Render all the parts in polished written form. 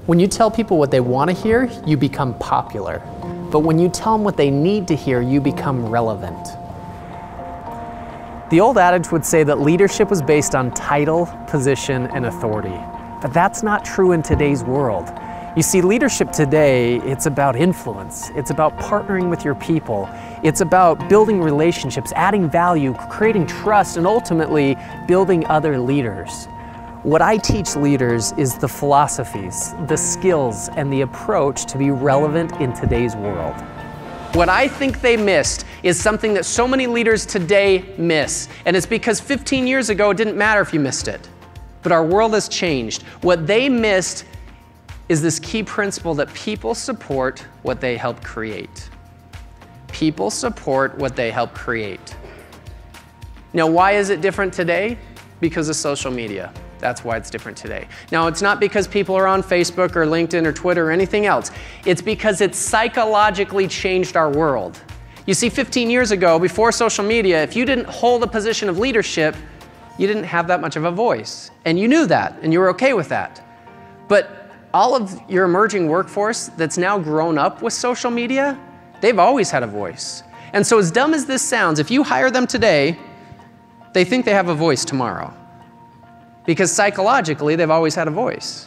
When you tell people what they want to hear, you become popular. But when you tell them what they need to hear, you become relevant. The old adage would say that leadership was based on title, position, and authority. But that's not true in today's world. You see, leadership today, it's about influence. It's about partnering with your people. It's about building relationships, adding value, creating trust, and ultimately building other leaders. What I teach leaders is the philosophies, the skills, and the approach to be relevant in today's world. What I think they missed is something that so many leaders today miss. And it's because 15 years ago, it didn't matter if you missed it. But our world has changed. What they missed is this key principle that people support what they help create. People support what they help create. Now, why is it different today? Because of social media. That's why it's different today. Now, it's not because people are on Facebook or LinkedIn or Twitter or anything else. It's because it's psychologically changed our world. You see, 15 years ago, before social media, if you didn't hold a position of leadership, you didn't have that much of a voice. And you knew that, and you were okay with that. But all of your emerging workforce that's now grown up with social media, they've always had a voice. And so as dumb as this sounds, if you hire them today, they think they have a voice tomorrow. Because psychologically, they've always had a voice.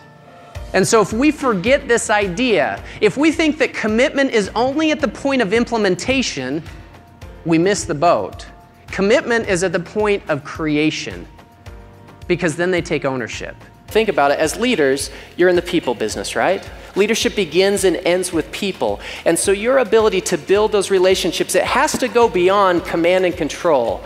And so if we forget this idea, if we think that commitment is only at the point of implementation, we miss the boat. Commitment is at the point of creation, because then they take ownership. Think about it, as leaders, you're in the people business, right? Leadership begins and ends with people. And so your ability to build those relationships, it has to go beyond command and control.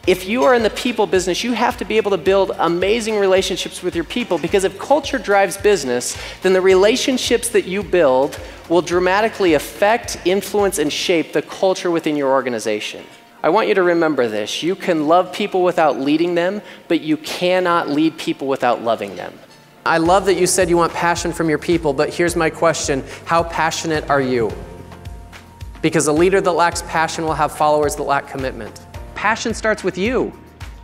If you are in the people business, you have to be able to build amazing relationships with your people, because if culture drives business, then the relationships that you build will dramatically affect, influence, and shape the culture within your organization. I want you to remember this. You can love people without leading them, but you cannot lead people without loving them. I love that you said you want passion from your people, but here's my question. How passionate are you? Because a leader that lacks passion will have followers that lack commitment. Passion starts with you,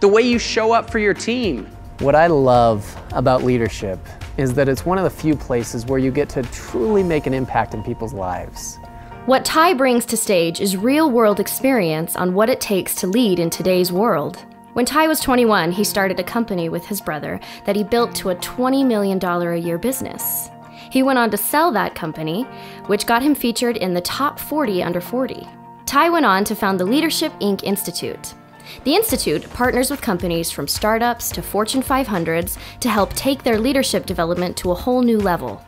the way you show up for your team. What I love about leadership is that it's one of the few places where you get to truly make an impact in people's lives. What Ty brings to stage is real-world experience on what it takes to lead in today's world. When Ty was 21, he started a company with his brother that he built to a $20 million a year business. He went on to sell that company, which got him featured in the top 40 under 40. Ty went on to found the Leadership Inc. Institute. The Institute partners with companies from startups to Fortune 500s to help take their leadership development to a whole new level.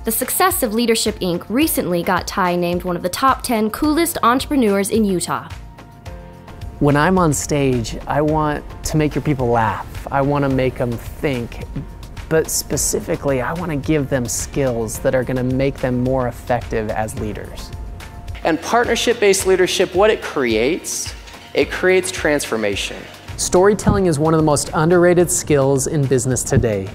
The success of Leadership Inc. recently got Ty named one of the top 10 coolest entrepreneurs in Utah. When I'm on stage, I want to make your people laugh. I want to make them think. But specifically, I want to give them skills that are going to make them more effective as leaders. And partnership-based leadership, what it creates transformation. Storytelling is one of the most underrated skills in business today.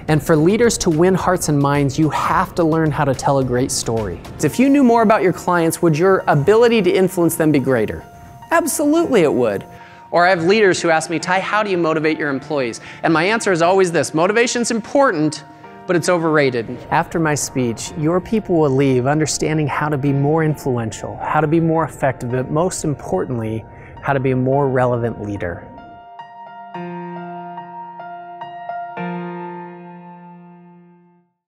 And for leaders to win hearts and minds, you have to learn how to tell a great story. If you knew more about your clients, would your ability to influence them be greater? Absolutely it would. Or I have leaders who ask me, Ty, how do you motivate your employees? And my answer is always this: motivation's important, but it's overrated. After my speech, your people will leave understanding how to be more influential, how to be more effective, but most importantly, how to be a more relevant leader.